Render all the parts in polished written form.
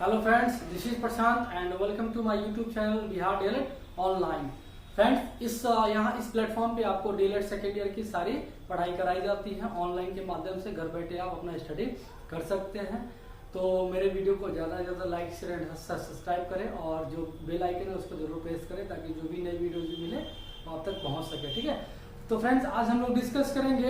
Hello friends, this is Prashant and welcome to my YouTube channel Bihar DElEd online. Friends, इस platform पे आपको DElEd second year की सारी पढ़ाई कराई जाती है ऑनलाइन के माध्यम से। घर बैठे आप अपना स्टडी कर सकते हैं। तो मेरे वीडियो को ज़्यादा से ज़्यादा लाइक शेयर एंड सब्सक्राइब करें और जो बेल आइकन है उसको जरूर प्रेस करें ताकि जो भी नई वीडियो मिले आप तक पहुँच सके। ठीक है, तो फ्रेंड्स आज हम लोग डिस्कस करेंगे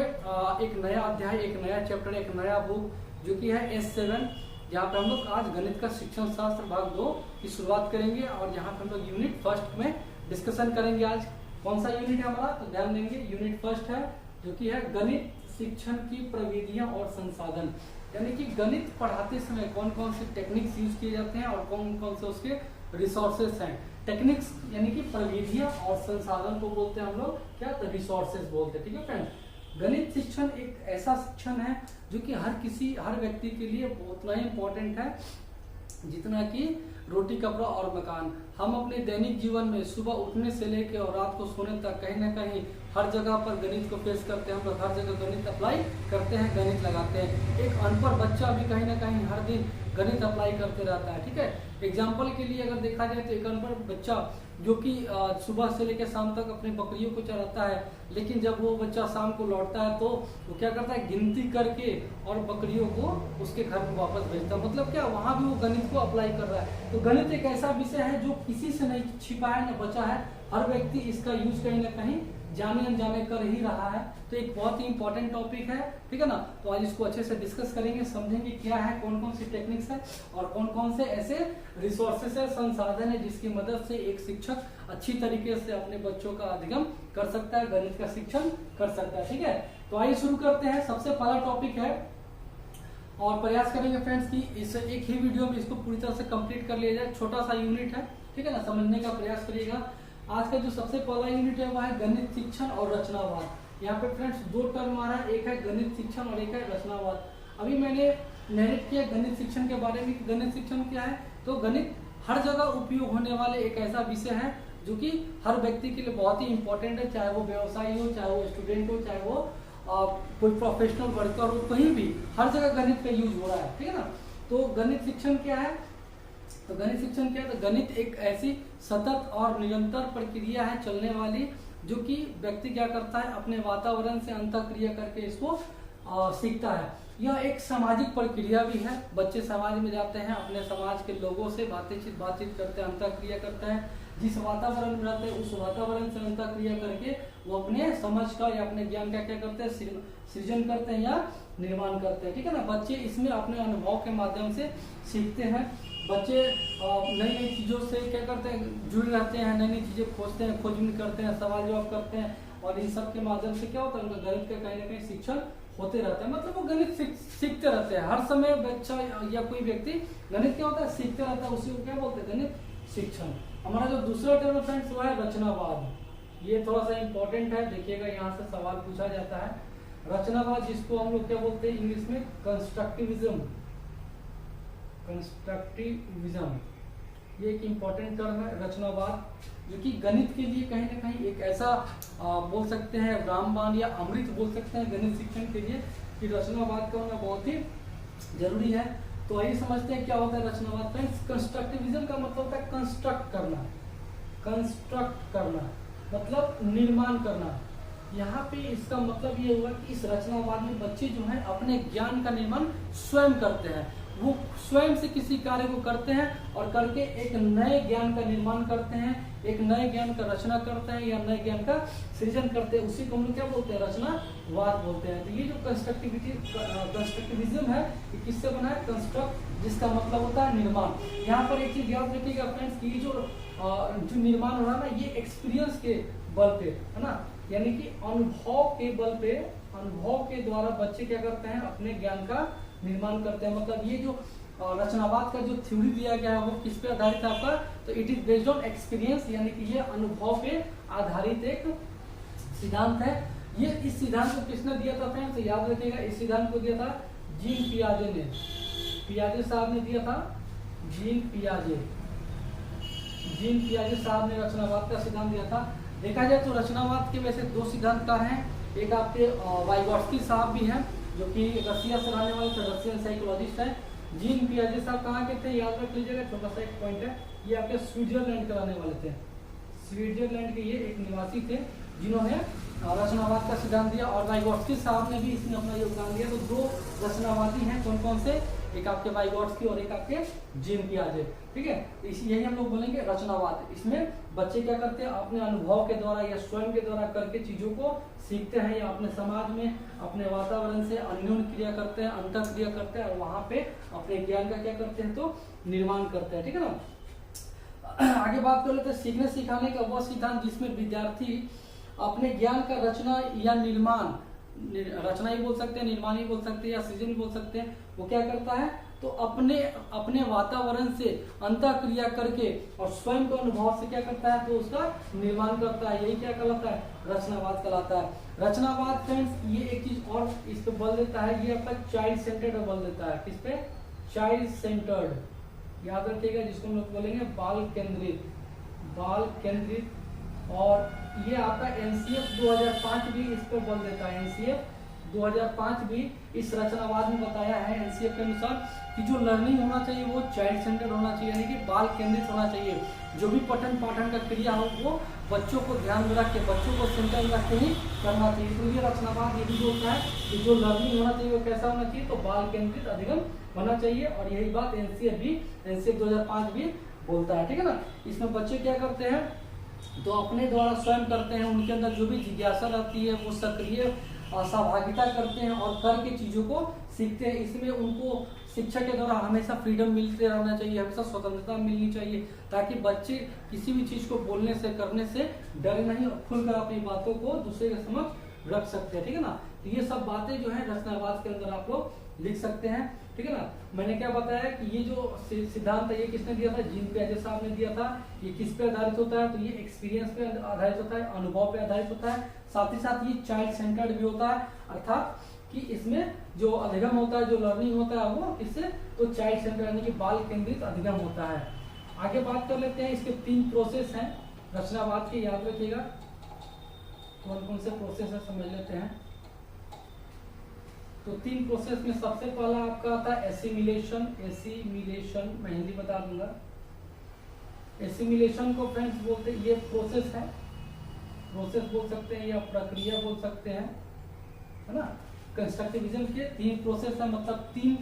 एक नया अध्याय, एक नया चैप्टर, एक नया बुक जो कि है S7, जहाँ पे हम लोग आज गणित का शिक्षण शास्त्र भाग 2 की शुरुआत करेंगे और यहाँ पे हम लोग यूनिट फर्स्ट में डिस्कशन करेंगे। आज कौन सा यूनिट है हमारा, तो ध्यान देंगे। यूनिट फर्स्ट है जो कि है गणित शिक्षण की प्रविधियां और संसाधन, यानी कि गणित पढ़ाते समय कौन कौन से टेक्निक्स यूज किए जाते हैं और कौन कौन से उसके रिसोर्सेस हैं। टेक्निक्स यानी कि प्रविधियां और संसाधन को बोलते हैं हम लोग क्या, तो रिसोर्सेस बोलते हैं। ठीक है फ्रेंड्स, गणित शिक्षण एक ऐसा शिक्षण है जो कि हर व्यक्ति के लिए उतना ही इम्पोर्टेंट है जितना कि रोटी कपड़ा और मकान। हम अपने दैनिक जीवन में सुबह उठने से लेकर और रात को सोने तक कहीं ना कहीं हर जगह पर गणित को फेस करते हैं। हम लोग हर जगह गणित अप्लाई करते हैं, गणित लगाते हैं। एक अनपढ़ बच्चा भी कहीं ना कहीं हर दिन गणित अप्लाई करते रहता है। ठीक है, एग्जाम्पल के लिए अगर देखा जाए तो एक अनपढ़ बच्चा जो कि सुबह से लेकर शाम तक अपनी बकरियों को चराता है, लेकिन जब वो बच्चा शाम को लौटता है तो वो क्या करता है, गिनती करके और बकरियों को उसके घर में वापस भेजता है। मतलब क्या, वहाँ भी वो गणित को अप्लाई कर रहा है। तो गणित एक ऐसा विषय है जो किसी से नहीं छिपा है, न बचा है। हर व्यक्ति इसका यूज कहीं ना कहीं जाने अनजाने कर ही रहा है। तो एक बहुत ही इंपॉर्टेंट टॉपिक है, ठीक है ना। तो आज इसको अच्छे से डिस्कस करेंगे, समझेंगे क्या है, कौन कौन सी टेक्निक्स है और कौन कौन से ऐसे रिसोर्सेस है, संसाधन है जिसकी मदद से एक शिक्षक अच्छी तरीके से अपने बच्चों का अधिगम कर सकता है, गणित का शिक्षण कर सकता है। ठीक है, तो आइए शुरू करते हैं। सबसे पहला टॉपिक है और प्रयास करेंगे फ्रेंड्स कि इस एक ही वीडियो में इसको पूरी तरह से कंप्लीट कर लिया जाए। छोटा सा यूनिट है, ठीक है ना, समझने का प्रयास करिएगा। आज का जो सबसे पहला यूनिट है वह है गणित शिक्षण और रचनावाद। यहाँ पे फ्रेंड्स दो टर्म आ रहा है, एक है गणित शिक्षण और एक है रचनावाद। अभी मैंने नरेट किया गणित शिक्षण के बारे में। गणित शिक्षण क्या है, तो गणित हर जगह उपयोग होने वाले एक ऐसा विषय है जो कि हर व्यक्ति के लिए बहुत ही इंपॉर्टेंट है, चाहे वो व्यवसायी हो, चाहे वो स्टूडेंट हो, चाहे वो कोई प्रोफेशनल वर्कर हो, कहीं भी हर जगह गणित का यूज हो रहा है। ठीक है ना, तो गणित शिक्षण क्या है, तो गणित शिक्षण क्या है, तो गणित एक ऐसी सतत और निरंतर प्रक्रिया है चलने वाली जो कि व्यक्ति क्या करता है, अपने वातावरण से अंतःक्रिया करके इसको सीखता है। यह एक सामाजिक प्रक्रिया भी है। बच्चे समाज में जाते हैं, अपने समाज के लोगों से बातचीत करते हैं, अंतःक्रिया करते हैं। जिस वातावरण में रहते हैं उस वातावरण से अंतःक्रिया करके वो अपने समझ का या अपने ज्ञान का क्या करते हैं, सृजन करते हैं या निर्माण करते हैं। ठीक है ना, बच्चे इसमें अपने अनुभव के माध्यम से सीखते हैं। बच्चे नई नई चीज़ों से क्या करते हैं, जुड़े रहते हैं, नई नई चीज़ें खोजते हैं, खोजबीन करते हैं, सवाल जवाब करते हैं और इन सब के माध्यम से क्या होता है, उनका गणित का कहीं ना कहीं शिक्षण होते रहता है। मतलब वो गणित सीखते रहते हैं। हर समय बच्चा या कोई व्यक्ति गणित क्या होता है, सीखते रहता है। उसी को क्या बोलते हैं, गणित शिक्षण। हमारा जो दूसरा टर्म फ्रेंड्स वो है रचनावाद। ये थोड़ा सा इंपॉर्टेंट है, देखिएगा यहाँ से सवाल पूछा जाता है। रचनावाद जिसको हम लोग क्या बोलते हैं इंग्लिश में, कंस्ट्रक्टिविज्म। ये एक इम्पोर्टेंट टर्म है रचनावाद, जो कि गणित के लिए कहीं ना कहीं एक ऐसा बोल सकते हैं रामबाण या अमृत बोल सकते हैं गणित शिक्षण के लिए, कि रचनावाद का होना बहुत ही जरूरी है। तो आइए समझते हैं क्या होता है रचनावाद। फ्रेंड्स, कंस्ट्रक्टिविज्म का मतलब होता है कंस्ट्रक्ट करना मतलब निर्माण करना। यहाँ पे इसका मतलब ये हुआ कि इस रचनावाद में बच्चे जो हैं अपने ज्ञान का निर्माण स्वयं करते हैं। वो स्वयं से किसी कार्य को करते हैं और करके एक नए ज्ञान का निर्माण करते हैं, एक नए ज्ञान का रचना करते हैं या नए ज्ञान का सृजन करते हैं। उसी को हम लोग क्या बोलते हैं, रचनावाद बोलते हैं। तो ये जो कंस्ट्रक्टिविज्म है ये किससे बना है, कंस्ट्रक्ट, जिसका मतलब होता है निर्माण। यहाँ पर एक चीज याद रखिएगा फ्रेंड्स कि जो निर्माण हो रहा है ना, ये एक्सपीरियंस के बल पे है ना, यानी कि अनुभव के बल पे, अनुभव के द्वारा बच्चे क्या करते हैं, अपने ज्ञान का निर्माण करते हैं। मतलब ये जो रचनावाद का जो थ्योरी दिया गया है वो किस पे आधारित है आपका, तो it is based on experience, यानी कि ये अनुभव पे आधारित एक सिद्धांत है। ये इस सिद्धांत को किसने दिया था फ्रेंड्स, तो याद रखिएगा इस सिद्धांत को दिया था जीन पियाजे ने। पियाजे साहब ने दिया था, जीन पियाजे साहब ने रचनावाद का सिद्धांत दिया था। देखा जाए तो रचनावाद के वैसे दो सिद्धांतकार हैं, एक आपके वाइगोट्स्की साहब भी हैं जो कि रसिया से रहने वाले रशियन साइकोलॉजिस्ट हैं, जीन पियाजे साहब कहाँ के थे, याद रख लीजिएगा, छोटा सा एक पॉइंट है, ये आपके स्विट्जरलैंड के रहने वाले थे। स्विट्जरलैंड के ये एक निवासी थे जिन्होंने रचनावाद का सिद्धांत दिया, और वाइगोट्स्की साहब ने भी इसमें अपना योगदान दिया। तो दो रचनावादी हैं, कौन कौन से, एक आपके वाइगोट्स्की और एक आपके जीन पियाजे, ठीक है। यही हम लोग बोलेंगे रचनावाद। इसमें बच्चे क्या करते हैं, अपने अनुभव के द्वारा या स्वयं के द्वारा करके चीजों को सीखते हैं, या अपने समाज में अपने वातावरण से अन्योन्य क्रिया करते हैं, अंतर क्रिया करते हैं, और वहां पे अपने ज्ञान का क्या करते हैं, तो निर्माण करते हैं, ठीक है ना। आगे बात कर लेते हैं सीखने सिखाने का वह सिद्धांत जिसमें विद्यार्थी अपने ज्ञान का रचना या निर्माण, रचना ही बोल सकते हैं, निर्माण ही बोल सकते हैं, या सृजन बोल सकते हैं, वो क्या करता है, तो अपने वातावरण से अंतर क्रिया करके और स्वयं के अनुभव से क्या करता है, तो उसका निर्माण करता है। यही क्या कहलाता है, रचनावाद कहलाता है। रचनावाद फ्रेंड्स ये एक चीज और इस पे बल देता है, ये आपका चाइल्ड सेंटर्ड बल देता है। किस पे, चाइल्ड सेंटर्ड, याद रखिएगा, जिसको हम लोग बोलेंगे बाल केंद्रित, बाल केंद्रित। और ये आपका एनसीएफ 2005 भी इस पर बल देता है। एनसीएफ 2005 भी इस रचनावाद में बताया है, एनसीएफ के अनुसार, कि जो लर्निंग होना चाहिए वो चाइल्ड सेंटर्ड होना चाहिए, यानी कि बाल केंद्रित होना चाहिए। जो भी पठन पाठन का क्रिया हो वो बच्चों को ध्यान में रख के, बच्चों को सेंटर में रख के ही करना चाहिए। तो ये रचनावाद ये भी बोलता है कि जो लर्निंग होना चाहिए वो कैसा होना चाहिए, तो बाल केंद्रित अधिगम होना चाहिए। और यही बात एनसीएफ 2005 भी बोलता है, ठीक है ना। इसमें बच्चे क्या करते हैं, तो अपने द्वारा स्वयं करते हैं, उनके अंदर जो भी जिज्ञासा रहती है वो सक्रिय सहभागिता करते हैं और करके चीजों को सीखते हैं। इसमें उनको शिक्षा के द्वारा हमेशा फ्रीडम मिलते रहना चाहिए, हमेशा स्वतंत्रता मिलनी चाहिए, ताकि बच्चे किसी भी चीज को बोलने से, करने से डरे नहीं और खुलकर अपनी बातों को दूसरे के समक्ष रख सकते हैं, ठीक है ना। तो ये सब बातें जो है रचनावाद के अंदर आप लोग लिख सकते हैं, ठीक है ना। मैंने क्या बताया कि ये जो सिद्धांत है ये किसने दिया था, जीन पियाजे साहब ने दिया था। ये किस पे आधारित होता है, तो ये एक्सपीरियंस पे आधारित होता है, अनुभव पे आधारित होता है। साथ ही साथ ये चाइल्ड सेंटर्ड भी होता है, अर्थात कि इसमें जो अधिगम होता है, जो लर्निंग होता है वो इससे तो चाइल्ड सेंटर्ड यानी कि बाल केंद्रित अधिगम होता है। आगे बात कर लेते हैं, इसके 3 प्रोसेस हैं रचनावाद के, याद रखिएगा कौन कौन से प्रोसेस है समझ लेते हैं। तो 3 प्रोसेस में सबसे पहला आपका आता है एसिमिलेशन। एसिमिलेशन मैं हिंदी बता दूंगा। एसिमिलेशन को फ्रेंड्स बोलते हैं, ये प्रोसेस है, प्रोसेस बोल सकते हैं या प्रक्रिया बोल सकते हैं, है ना। कंस्ट्रक्टिविज्म के 3 प्रोसेस है, मतलब 3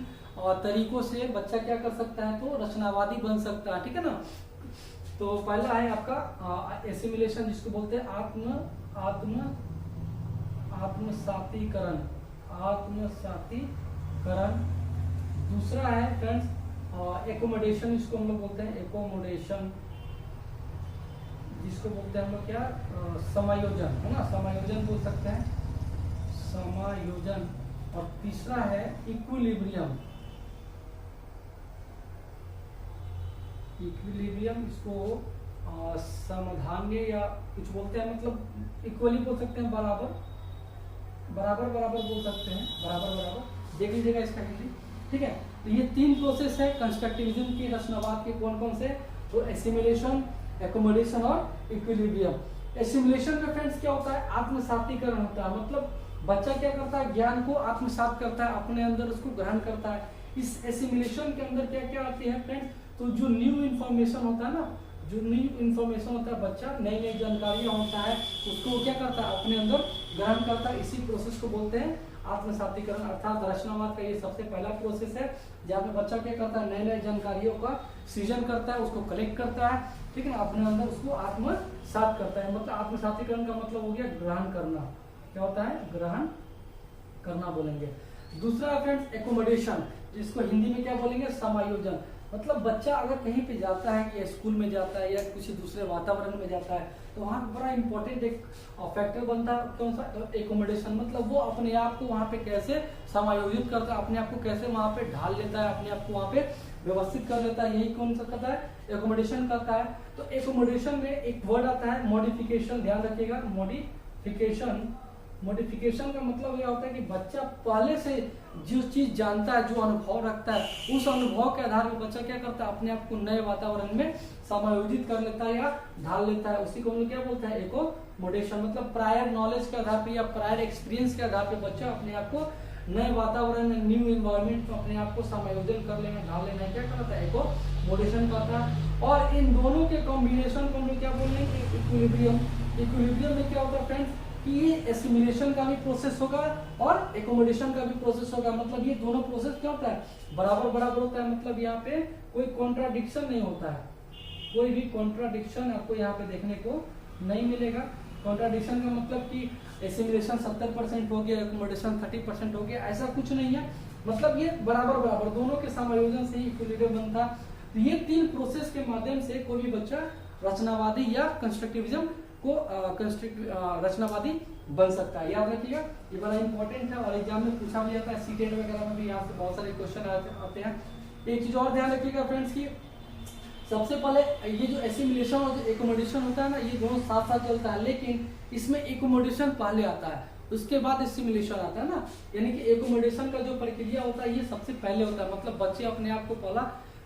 तरीकों से बच्चा क्या कर सकता है, तो रचनावादी बन सकता है, ठीक है ना। तो पहला है आपका एसिमिलेशन, जिसको बोलते हैं आत्मसातीकरण, आत्मसातीकरण। दूसरा है फ्रेंड्स एकोमोडेशन, इसको हम लोग बोलते हैं एकोमोडेशन, जिसको बोलते हैं हम लोग क्या, समायोजन, है ना, समायोजन बोल सकते हैं, समायोजन। और तीसरा है इक्विलिब्रियम, इक्विलिब्रियम, इसको समाधान्य या कुछ बोलते हैं, मतलब इक्वली बोल सकते हैं, बराबर बोल सकते हैं, बराबर देख लीजिएगा इसका हिंदी, ठीक है। तो ये 3 प्रोसेस है कंस्ट्रक्टिविज्म के, रचनावाद के, कौन कौन से, तो एसिमिलेशन, एकोमोडेशन और इक्विलिब्रियम। एसिमिलेशन में फ्रेंड्स क्या होता है, आत्मसातीकरण होता है, मतलब बच्चा क्या करता है, ज्ञान को आत्मसात करता है, अपने अंदर उसको ग्रहण करता है। इस एसिमिलेशन के अंदर क्या क्या आती है फ्रेंड्स, तो जो न्यू इन्फॉर्मेशन होता है ना, जो न्यू इन्फॉर्मेशन होता है, बच्चा नई नई जानकारियां होता है, उसको वो क्या करता है, अपने अंदर ग्रहण करता है। इसी प्रोसेस को बोलते हैं आत्मसातीकरण, अर्थात रचनावाद का ये सबसे पहला प्रोसेस है, जहाँ पे बच्चा क्या करता है, नए नए जानकारियों का सृजन करता है, उसको कलेक्ट करता है, ठीक है ना, अपने अंदर उसको आत्मसात करता है। मतलब आत्मसातीकरण का मतलब हो गया ग्रहण करना, क्या होता है, ग्रहण करना बोलेंगे। दूसरा फ्रेंड्स एकोमोडेशन, जिसको हिंदी में क्या बोलेंगे, समायोजन। मतलब बच्चा अगर कहीं पे जाता है, या स्कूल में जाता है या किसी दूसरे वातावरण में जाता है, तो वहाँ बड़ा इंपॉर्टेंट एक फैक्टर बनता है, कौन सा, एकोमोडेशन। मतलब वो अपने आप को वहाँ पे कैसे समायोजित करता है, अपने आप को कैसे वहाँ पे ढाल लेता है, अपने आप को वहाँ पे व्यवस्थित कर लेता है, यही कौन सा करता है, एकोमोडेशन करता है। तो एकोमोडेशन में एक वर्ड आता है मॉडिफिकेशन, ध्यान रखिएगा, मॉडिफिकेशन। मॉडिफिकेशन का मतलब यह होता है कि बच्चा पहले से जो चीज जानता है, जो अनुभव रखता है, उस अनुभव के आधार पर बच्चा क्या करता है, अपने आप को नए वातावरण में समायोजित कर लेता है या ढाल लेता है। उसी को हम लोग क्या बोलते हैं, एकोमोडेशन। मतलब प्रायर नॉलेज के आधार पर या प्रायर एक्सपीरियंस के आधार पर बच्चा अपने आप को नए वातावरण में, न्यू एनवायरनमेंट में अपने आप को समायोजन कर लेना, ढाल लेना, क्या कहता है, एकोमोडेशन कहता है। और इन दोनों के कॉम्बिनेशन को हम लोग क्या बोल रहे हैं, इक्विलिब्रियम। इक्विलिब्रियम में क्या होता है फ्रेंड्स कि ये एसिमिलेशन का भी प्रोसेस होगा और एकोमोडेशन का भी प्रोसेस होगा। मतलब ये दोनों प्रोसेस क्या होता है, बराबर बराबर होता है। मतलब यहाँ पे कोई कॉन्ट्राडिक्शन नहीं होता है, कोई भी कॉन्ट्राडिक्शन आपको यहाँ पे देखने को नहीं मिलेगा। कॉन्ट्राडिक्शन का मतलब कि एसिमिलेशन 70% हो गया, एकोमोडेशन 30% हो गया, ऐसा कुछ नहीं है। मतलब ये बराबर बराबर दोनों के समायोजन से ही इक्विलिब्रियम बनता। तो ये 3 प्रोसेस के माध्यम से कोई भी बच्चा रचनावादी या कंस्ट्रक्टिविज्म को रचनावादी बन सकता है। याद रखिएगा, ये बड़ा इंपॉर्टेंट है और एग्जाम में पूछा भी जाता है, सीटेट वगैरह में भी यहाँ से बहुत सारे क्वेश्चन आते हैं। एक चीज और ध्यान रखिएगा फ्रेंड्स की सबसे पहले ये जो एसिमिलेशन और जो एकोमोडेशन होता है ना, ये दोनों साथ साथ चलता है, लेकिन इसमें एकोमोडेशन पहले आता है, उसके बाद एसिमिलेशन आता है ना। यानी कि एकोमोडेशन का जो प्रक्रिया होता है ये सबसे पहले होता है। मतलब बच्चे अपने आप को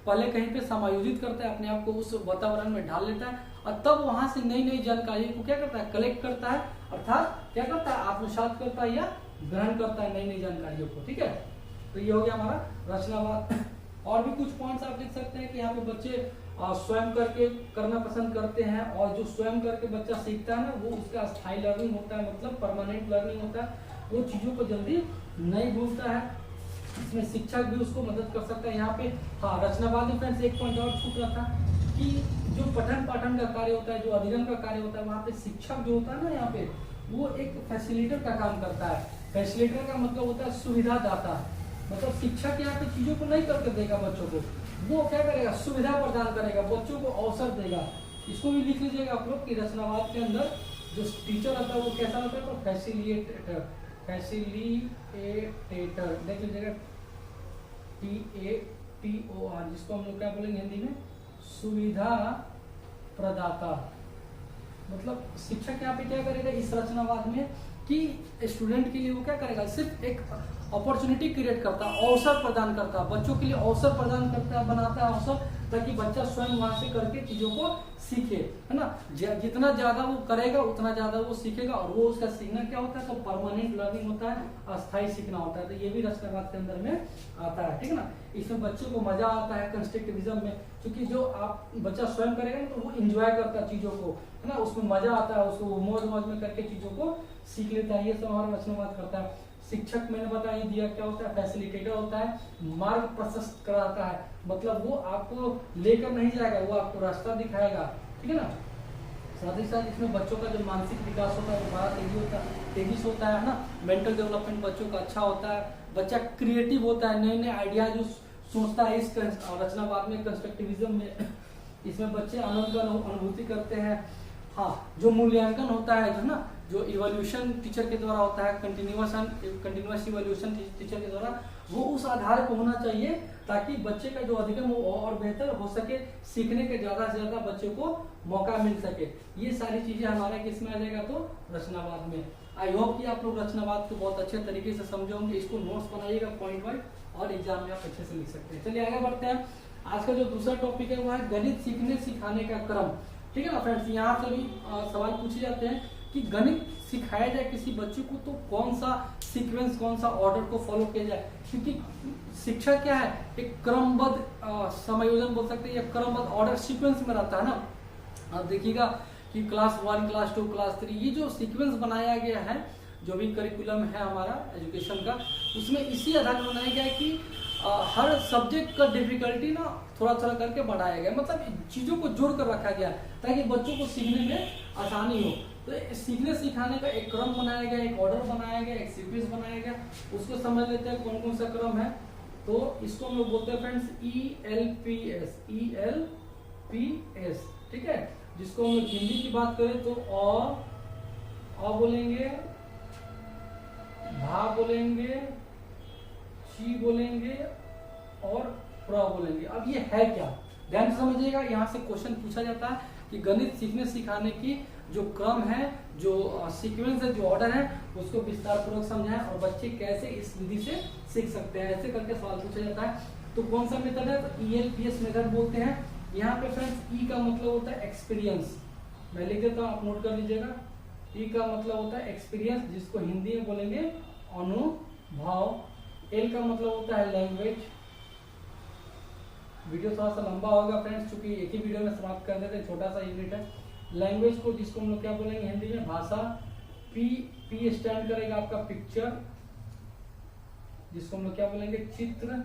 पहले कहीं पे समायोजित करता है, अपने आप को उस वातावरण में ढाल लेता है और तब वहां से नई नई जानकारी को क्या करता है, कलेक्ट करता है, अर्थात क्या करता है, आत्मसात करता है या ग्रहण करता है नई नई जानकारियों को। ठीक है, तो ये हो गया हमारा रचनावाद। और भी कुछ पॉइंट्स आप देख सकते हैं कि यहाँ पे बच्चे स्वयं करके करना पसंद करते हैं, और जो स्वयं करके बच्चा सीखता है ना, वो उसका स्थायी लर्निंग होता है, मतलब परमानेंट लर्निंग होता है, वो चीजों को जल्दी नहीं भूलता है। इसमें शिक्षक भी उसको मदद कर सकता है। यहाँ पे हाँ, रचनावाद में फ्रेंड्स एक पॉइंट और छूट रहा था कि जो पठन पाठन का कार्य होता है, जो अध्ययन का कार्य होता है, वहाँ पे शिक्षक जो होता है ना, यहाँ पे वो एक फैसिलिटेटर का काम करता है। फैसिलिटेटर का मतलब होता है सुविधा दाता। मतलब शिक्षक यहाँ पे चीजों को नहीं करके देगा बच्चों को, वो क्या करेगा, सुविधा प्रदान करेगा, बच्चों को अवसर देगा। इसको भी लिख लीजिएगा आप लोग कि रचनावाद के अंदर जो टीचर रहता है वो कैसा रहता है, तो फैसिलिटेटर। फैसिलिटेटर देख लीजिएगा, TATOR, जिसको हम लोग क्या बोलेंगे हिंदी में, सुविधा प्रदाता। मतलब शिक्षक यहाँ पे क्या करेगा इस रचनावाद में कि स्टूडेंट के लिए वो क्या करेगा, सिर्फ एक अपॉर्चुनिटी क्रिएट करता है, अवसर प्रदान करता है, बच्चों के लिए अवसर प्रदान करता है, बनाता है अवसर, ताकि बच्चा स्वयं वहां से करके चीजों को सीखे, है ना। जितना ज्यादा वो करेगा उतना ज्यादा वो सीखेगा, और वो उसका सीखना क्या होता है, तो परमानेंट लर्निंग होता है, अस्थायी सीखना होता है। तो ये भी रचनावाद के अंदर में आता है, ठीक है ना। इसमें बच्चों को मजा आता है कंस्ट्रक्टिविज्म में, क्योंकि जो आप बच्चा स्वयं करेगा ना, तो वो इंजॉय करता है चीजों को, है ना, उसमें मजा आता है, उसको मौज मौज में करके चीजों को सीख लेता है। ये सब हमारा रचनावाद करता है। शिक्षक मैंने बता ही दिया क्या होता है, फैसिलिटेटर होता है, मार्ग प्रशस्त कराता है। मतलब वो आपको लेकर नहीं जाएगा, वो आपको रास्ता दिखाएगा, ठीक है ना। साथ ही साथ इसमें बच्चों का जो मानसिक विकास होता है वो बड़ा तेजी से होता है ना। मेंटल डेवलपमेंट बच्चों का अच्छा होता है, बच्चा क्रिएटिव होता है, नए नए आइडियाज जो सोचता है इस रचनावाद में, कंस्ट्रक्टिविज्म में। इसमें बच्चे आनंद का अनुभूति करते हैं। हाँ, जो मूल्यांकन होता है, जो ना, जो इवोल्यूशन टीचर के द्वारा होता है, कंटिन्यूअस इवोल्यूशन टीचर के द्वारा, वो उस आधार को होना चाहिए ताकि बच्चे का जो अधिगम हो और बेहतर हो सके, सीखने के ज्यादा से ज्यादा बच्चे को मौका मिल सके। ये सारी चीजें हमारे किस में आ जाएगा, तो रचनावाद में। आई होप कि आप लोग रचनावाद को बहुत अच्छे तरीके से समझे होंगे। इसको नोट्स बनाइएगा पॉइंट वाइज, और एग्जाम में आप अच्छे से लिख सकते हैं। चलिए आगे बढ़ते हैं। आज का जो दूसरा टॉपिक है वो है गणित सीखने सिखाने का क्रम, ठीक है ना फ्रेंड्स। यहाँ से भी सवाल पूछे जाते हैं कि गणित सिखाया जाए किसी बच्चे को तो कौन सा सीक्वेंस, कौन सा ऑर्डर को फॉलो किया जाए, क्योंकि शिक्षा क्या है, एक क्रमबद्ध समायोजन बोल सकते हैं, या क्रमबद्ध ऑर्डर सीक्वेंस में रहता है ना। आप देखिएगा कि क्लास 1, क्लास 2, क्लास 3, ये जो सीक्वेंस बनाया गया है, जो भी करिकुलम है हमारा एजुकेशन का, उसमें इसी आधार पर बनाया गया है कि हर सब्जेक्ट का डिफिकल्टी ना थोड़ा थोड़ा करके बढ़ाया गया, मतलब चीजों को जोड़ कर रखा गया ताकि बच्चों को सीखने में आसानी हो। तो सीखने सिखाने का एक क्रम बनाया गया, एक ऑर्डर बनाया गया, एक सीक्वेंस बनाया गया। उसको समझ लेते हैं कौन कौन सा क्रम है। तो इसको हम लोग बोलते हैं फ्रेंड्स ELPS, ठीक है। जिसको हम लोग हिंदी की बात करें तो अ बोलेंगे, भा बोलेंगे, ची बोलेंगे और प्र बोलेंगे। अब ये है क्या, ध्यान से समझिएगा। यहाँ से क्वेश्चन पूछा जाता है कि गणित सीखने सिखाने की जो क्रम है, जो सीक्वेंस है, जो ऑर्डर है, उसको विस्तार पूर्वक समझाएं और बच्चे कैसे इस विधि से सीख सकते हैं, ऐसे करके सवाल पूछा जाता है। तो कौन सा मेथड है, तो ELPS मेथड बोलते हैं। यहाँ पे फ्रेंड्स ई का मतलब होता है एक्सपीरियंस, मैं लिख देता हूँ, आप नोट कर लीजिएगा। ई का मतलब होता है एक्सपीरियंस, जिसको हिंदी में बोलेंगे अनुभव, एल का मतलब होता है लैंग्वेज। वीडियो थोड़ा सा लंबा होगा फ्रेंड्स, चूंकि एक ही वीडियो में समाप्त कर देते हैं, छोटा सा यूनिट है। लैंग्वेज को जिसको हम लोग क्या बोलेंगे हिंदी में भाषा। पी, पी स्टैंड करेगा आपका पिक्चर, जिसको हम लोग क्या बोलेंगे चित्र।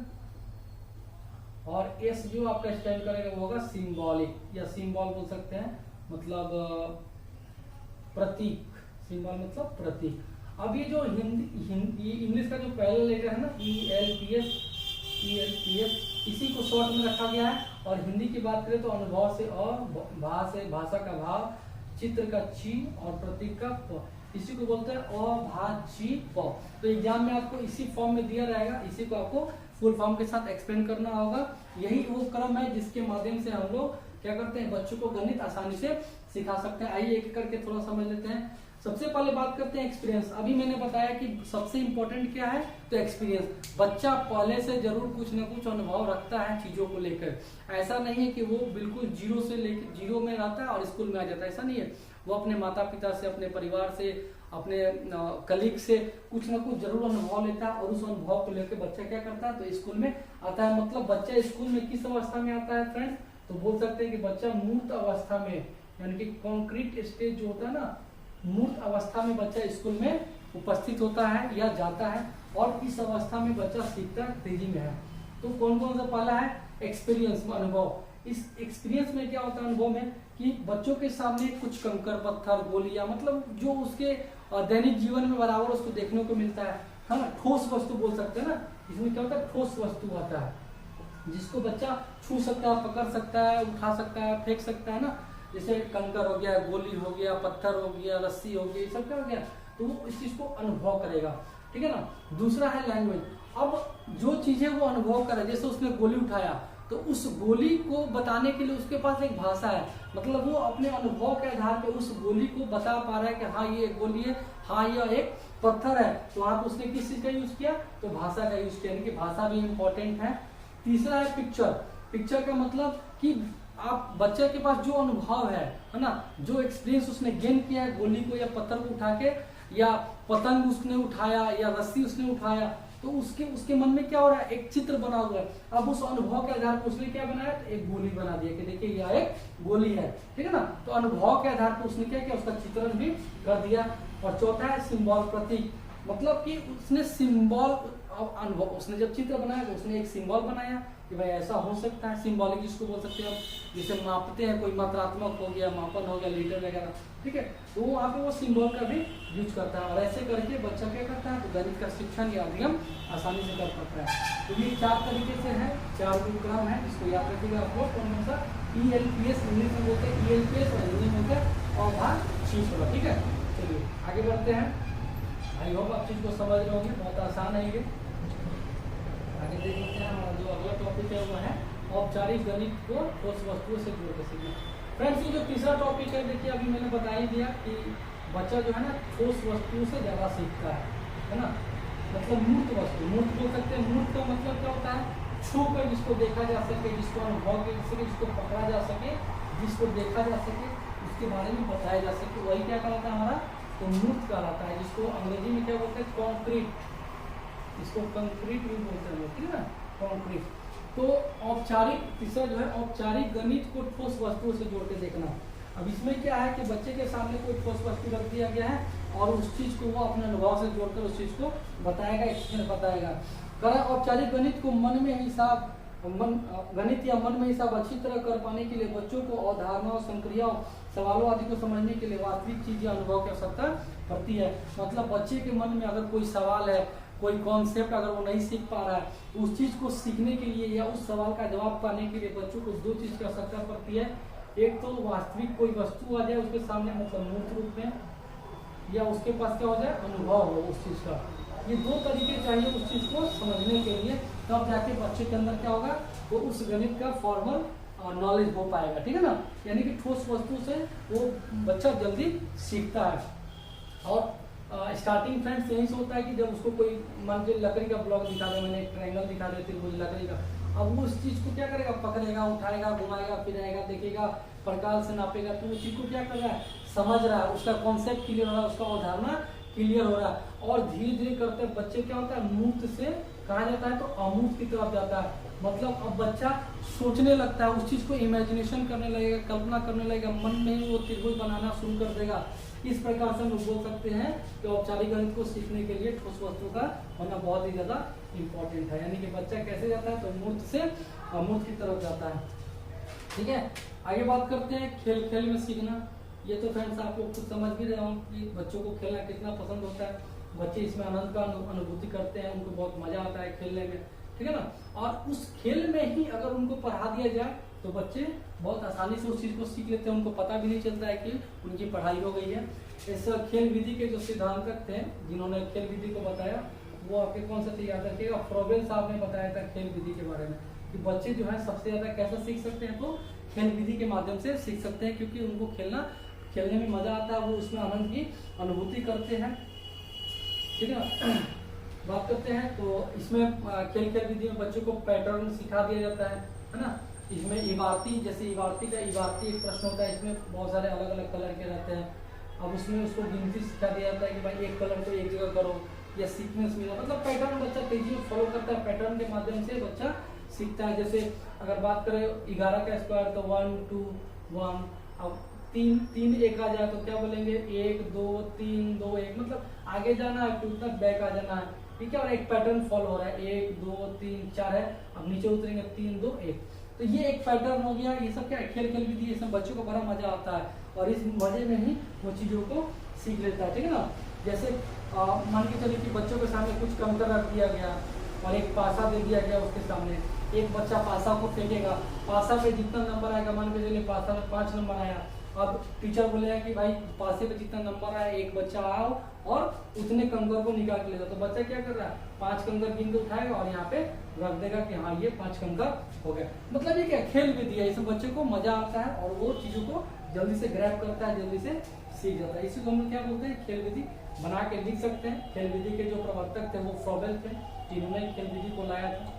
और एस जो आपका स्टैंड करेगा वो होगा सिंबॉलिक, या सिंबल बोल सकते हैं, मतलब प्रतीक। सिंबल मतलब प्रतीक। अब ये जो हिंदी इंग्लिश का जो पहला लेटर है ना ELPS, इसी को शॉर्ट में रखा गया है। और हिंदी की बात करें तो अनुभव से भा से भाषा का भाव, चित्र का ची और प्रतीक का प, इसी को बोलते हैं अभाची प। तो एग्जाम में आपको इसी फॉर्म में दिया रहेगा, इसी को आपको फुल फॉर्म के साथ एक्सप्लेन करना होगा। यही वो क्रम है जिसके माध्यम से हम लोग क्या करते हैं, बच्चों को गणित आसानी से सिखा सकते हैं। आइए एक करके थोड़ा समझ लेते हैं। सबसे पहले बात करते हैं एक्सपीरियंस। अभी मैंने बताया कि सबसे इंपॉर्टेंट क्या है, तो एक्सपीरियंस। बच्चा पहले से जरूर कुछ न कुछ अनुभव रखता है चीजों को लेकर। ऐसा नहीं है कि वो बिल्कुल जीरो से लेकर जीरो में रहता है और स्कूल में आ जाता है, ऐसा नहीं है। वो अपने माता पिता से, अपने परिवार से, अपने कलीग से कुछ ना कुछ जरूर अनुभव लेता है और उस अनुभव को लेकर बच्चा क्या करता है, तो स्कूल में आता है। मतलब बच्चा स्कूल में किस अवस्था में आता है फ्रेंड्स, तो बोल सकते हैं कि बच्चा मूर्त अवस्था में, यानी कि कॉन्क्रीट स्टेज जो होता है ना, मूर्त अवस्था में बच्चा स्कूल में उपस्थित होता है या जाता है। और इस अवस्था में बच्चा सीखता तेजी में है। तो कौन कौन सा पहला है, एक्सपीरियंस में अनुभव। इस एक्सपीरियंस में क्या होता है अनुभव में, कि बच्चों के सामने कुछ कंकर पत्थर गोलियां, मतलब जो उसके दैनिक जीवन में बराबर उसको देखने को मिलता है ना, ठोस वस्तु बोल सकते हैं ना। इसमें क्या होता है, ठोस वस्तु आता है जिसको बच्चा छू सकता है, पकड़ सकता है, उठा सकता है, फेंक सकता है ना। जैसे कंकर हो गया, गोली हो गया, पत्थर हो गया, रस्सी हो गई, सब क्या हो गया, तो वो इस चीज को अनुभव करेगा, ठीक है ना। दूसरा है लैंग्वेज। अब जो चीजें वो अनुभव करे, जैसे उसने गोली उठाया, तो उस गोली को बताने के लिए उसके पास एक भाषा है। मतलब वो अपने अनुभव के आधार पर उस गोली को बता पा रहा है कि हाँ ये एक गोली है, हाँ यह एक पत्थर है। तो वहां पर उसने किस चीज का यूज किया, तो भाषा का यूज किया, यानी कि भाषा भी इंपॉर्टेंट है। तीसरा है पिक्चर। पिक्चर का मतलब कि आप बच्चे के पास जो अनुभव है ना, जो एक्सपीरियंस उसने गेन किया है, गोली को या पत्थर को उठा के, या पतंग उसने उठाया, या रस्सी उसने उठाया, तो उसके मन में क्या हो रहा है, एक चित्र बना हुआ है। अब उस अनुभव के आधार पर उसने क्या बनाया, तो एक गोली बना दिया कि देखिए यह एक गोली है, ठीक है ना। तो अनुभव के आधार पर उसने क्या किया, उसका चित्रण भी कर दिया। और चौथा है सिंबल, प्रतीक। मतलब कि उसने सिंबल अनुभव, उसने जब चित्र बनाया तो उसने एक सिंबल बनाया कि भाई ऐसा हो सकता है। सिंबॉलिक जिसको बोल सकते हैं, जिसे मापते हैं, कोई मात्रात्मक हो गया, मापन हो गया, लीटर वगैरह, ठीक है। तो वहाँ पे वो सिंबल का भी यूज करता है। और ऐसे करके बच्चा क्या करता है, तो गणित का शिक्षण या अध्ययन आसानी से कर पाता है। तो ये 4 तरीके से है, 4 क्रम है, इसको याद रखिएगा आप लोग। कौन सा, ELPS इंग्लिश में बोलते हैं, ELPS और हिंदी में बोलते हैं अभाची, ठीक है। चलिए आगे बढ़ते हैं। आई होप आप चीज को समझ रहे होंगे, बहुत आसान है ये। आगे देख लेते हैं। हमारा जो अगला टॉपिक है वो है औपचारिक गणित को ठोस वस्तुओं से जोड़ के सीखना। फ्रेंड्स ये जो तीसरा टॉपिक है, देखिए अभी मैंने बता ही दिया कि बच्चा जो है ना ठोस वस्तुओं से ज्यादा सीखता है ना। मतलब मूर्त वस्तु, मूर्त बोल सकते हैं। मूर्त का मतलब क्या होता है, छू कर जिसको देखा जा सके, जिसको अनुभव कर सके, जिसको पकड़ा जा सके, जिसको देखा जा सके, उसके बारे में बताया जा सके, वही क्या कहलाता है हमारा, तो मूर्त कहलाता है। जिसको अंग्रेजी में क्या बोलते हैं, कॉन्क्रीट, इसको कंक्रीट भी बोलते हैं, ठीक है ना, कंक्रीट। तो औपचारिक, तीसरा जो है औपचारिक गणित को ठोस वस्तुओं से जोड़ के देखना। अब इसमें क्या है कि बच्चे के सामने कोई ठोस वस्तु रख दिया गया है और उस चीज को वो अपने अनुभव से जोड़कर उस चीज को बताएगा, एक्सप्लेन बताएगा। करा औपचारिक गणित को मन में हिसाब, गणित या मन में हिसाब अच्छी तरह कर पाने के लिए बच्चों को अवधारणाओं, संक्रियाओं, सवालों आदि को समझने के लिए वास्तविक चीज या अनुभव की आवश्यकता पड़ती है। मतलब बच्चे के मन में अगर कोई सवाल है, कोई कॉन्सेप्ट अगर वो नहीं सीख पा रहा है, तो उस चीज को सीखने के लिए या उस सवाल का जवाब पाने के लिए बच्चों को 2 चीज की आवश्यकता पड़ती है। एक तो वास्तविक कोई वस्तु आ जाए उसके सामने, मतलब मूर्त रूप में, या उसके पास क्या हो जाए, अनुभव हो उस चीज का। ये 2 तरीके चाहिए उस चीज को समझने के लिए, तब जाके बच्चे के अंदर क्या होगा, वो उस गणित का फॉर्मल नॉलेज हो पाएगा, ठीक है ना। यानी कि ठोस वस्तु से वो बच्चा जल्दी सीखता है। और स्टार्टिंग फ्रेंड्स यही से होता है कि जब उसको कोई मान लीजिए लकड़ी का ब्लॉक दिखा दे, मैंने एक ट्रायंगल दिखा देती है मुझे लकड़ी का, अब वो उस चीज को क्या करेगा, पकड़ेगा, उठाएगा, घुमाएगा, फिराएगा, देखेगा, प्रकाल से नापेगा, तो उस चीज को क्या कर रहा है, समझ रहा है, उसका कॉन्सेप्ट क्लियर हो रहा है, उसका अवधारणा क्लियर हो रहा है। और धीरे धीरे करते बच्चे क्या होता है, मूर्त से कहाँ जाता है तो अमूर्त की तरफ जाता है। मतलब अब बच्चा सोचने लगता है, उस चीज को इमेजिनेशन करने लगेगा, कल्पना करने लगेगा, मन में ही वो त्रिभुज बनाना शुरू कर देगा। इस प्रकार से हम लोग बोल सकते हैं कि औपचारिक गणित को सीखने के लिए ठोस वस्तु का होना बहुत ही ज्यादा इंपॉर्टेंट है। यानी कि बच्चा कैसे जाता है तो मूर्त से अमूर्त की तरफ जाता है। ठीक है, आगे बात करते हैं खेल खेल में सीखना। ये तो फ्रेंड्स आप लोग खुद समझ भी रहे हो कि बच्चों को खेलना कितना पसंद होता है। बच्चे इसमें आनंद का अनुभूति करते हैं, उनको बहुत मजा आता है खेलने में, ठीक है ना। और उस खेल में ही अगर उनको पढ़ा दिया जाए तो बच्चे बहुत आसानी से उस चीज को सीख लेते हैं, उनको पता भी नहीं चलता है कि उनकी पढ़ाई हो गई है। इस खेल विधि के जो सिद्धांतक थे जिन्होंने खेल विधि को बताया वो आपके कौन सा थे याद रखिएगा, फ्रोबेल साहब ने बताया था खेल विधि के बारे में कि बच्चे जो है सबसे ज्यादा कैसे सीख सकते हैं तो खेल विधि के माध्यम से सीख सकते हैं, क्योंकि उनको खेलने में मजा आता है, वो उसमें आनंद की अनुभूति करते हैं। ठीक है ना, बात करते हैं तो इसमें खेल विधि में बच्चों को पैटर्न सिखा दिया जाता है ना। इसमें इबारती, जैसे इबारती एक प्रश्न होता है, इसमें बहुत सारे अलग अलग कलर के रहते हैं। अब उसमें उसको गिनती सिखा दिया जाता है कि भाई एक कलर को एक जगह करो या सीक्वेंस मिला, मतलब पैटर्न बच्चा तेजी में फॉलो करता है, पैटर्न के माध्यम से बच्चा सीखता है। जैसे अगर बात करें 11 का स्क्वायर तो 1 2 1, अब 3 1 आ जाए तो क्या बोलेंगे 1 2 3 2 1, मतलब आगे जाना है फिर उतना बैक आ जाना है। ठीक है, और एक पैटर्न फॉलो हो रहा है 1 2 3 4 है, अब नीचे उतरेंगे 3 2 1, तो ये एक पैटर्न हो गया। ये सब क्या खेल विधि, ये सब बच्चों को बड़ा मजा आता है और इस मजे में ही वो चीजों को सीख लेता है। ठीक है ना, जैसे मान के चलिए कि बच्चों के सामने कुछ कमतर रख दिया गया और एक पासा दे दिया गया उसके सामने, एक बच्चा पासा को फेंकेगा, पासा पे जितना नंबर आएगा, मान के चलिए पासा में 5 नंबर आया, अब टीचर बोलेगा कि भाई पासे पे जितना नंबर आया एक बच्चा आओ और उतने कंकर को निकाल के ले जाओ, तो बच्चा क्या कर रहा है 5 कंकर गिन के उठाएगा और यहाँ पे रख देगा कि हाँ ये 5 कंकर हो गया। मतलब ये क्या खेल विधि है, इसमें बच्चे को मजा आता है और वो चीजों को जल्दी से ग्रैब करता है, जल्दी से सीख जाता है। इसी को हम लोग क्या बोलते हैं खेल विधि बना के लिख सकते हैं। खेल विधि के जो प्रवर्तक थे वो फ्रोबेल थे, जिन्होंने खेल विधि को लाया था।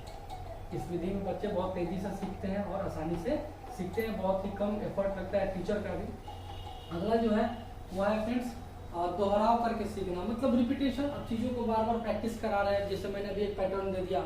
इस विधि में बच्चे बहुत तेजी से सीखते हैं और आसानी से सीखते हैं, बहुत ही कम एफर्ट लगता है टीचर का भी। अगला जो है वो है फ्रेंड्स दोहराव करके सीखना, मतलब रिपीटेशन। अब चीजों को बार बार प्रैक्टिस करा रहे हैं, जैसे मैंने अभी एक पैटर्न दे दिया,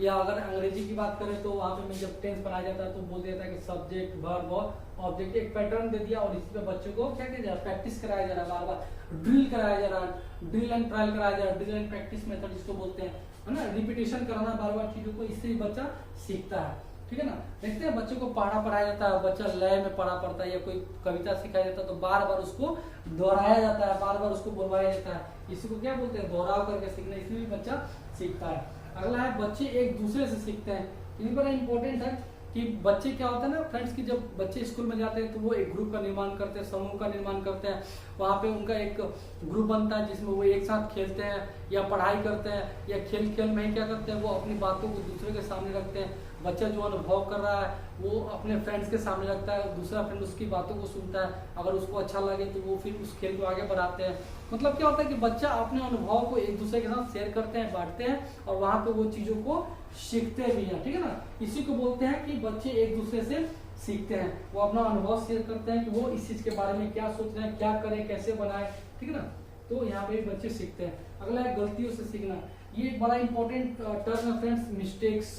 या अगर अंग्रेजी की बात करें तो वहाँ पे मैं जब टेंस पढ़ाया जाता है तो बोल देता है कि सब्जेक्ट वर्ब और ऑब्जेक्ट, एक पैटर्न दे दिया और इसी पे बच्चों को क्या किया जा रहा है प्रैक्टिस कराया जा रहा है, बार बार ड्रिल कराया जा रहा है, ड्रिल एंड ट्रायल कराया जा रहा है, ड्रिल एंड प्रैक्टिस मेथड इसको बोलते हैं, है ना। रिपीटेशन कराना बार बार चीजों को, इससे ही बच्चा सीखता है। ठीक है ना, देखते हैं बच्चों को पढ़ाया जाता है, बच्चा लय में पढ़ता है या कोई कविता सिखाया जाता है तो बार बार उसको दोहराया जाता है, बार बार उसको बुलवाया जाता है, इसी को क्या बोलते हैं दोहराव करके सीखना, इसमें भी बच्चा सीखता है। अगला है बच्चे एक दूसरे से सीखते हैं। ये बड़ा इंपॉर्टेंट है कि बच्चे क्या होता है ना फ्रेंड्स कि जब बच्चे स्कूल में जाते हैं तो वो एक ग्रुप का निर्माण करते हैं, समूह का निर्माण करते हैं, वहाँ पे उनका एक ग्रुप बनता है जिसमें वो एक साथ खेलते हैं या पढ़ाई करते हैं या खेल में ही क्या करते हैं वो अपनी बातों को दूसरे के सामने रखते हैं। बच्चा जो अनुभव कर रहा है वो अपने फ्रेंड्स के सामने रखता है, दूसरा फ्रेंड उसकी बातों को सुनता है, अगर उसको अच्छा लगे तो वो फिर उस खेल को आगे बढ़ाते हैं। मतलब क्या होता है कि बच्चा अपने अनुभव को एक दूसरे के साथ शेयर करते हैं, बांटते हैं और वहाँ पे वो चीजों को सीखते भी हैं। ठीक है ना, इसी को बोलते हैं कि बच्चे एक दूसरे से सीखते हैं, वो अपना अनुभव शेयर करते हैं कि वो इस चीज के बारे में क्या सोच रहे हैं, क्या करें, कैसे बनाए। ठीक है ना, तो यहाँ पे बच्चे सीखते हैं। अगला है गलतियों से सीखना। ये एक बड़ा इंपॉर्टेंट टर्म है फ्रेंड्स, मिस्टेक्स,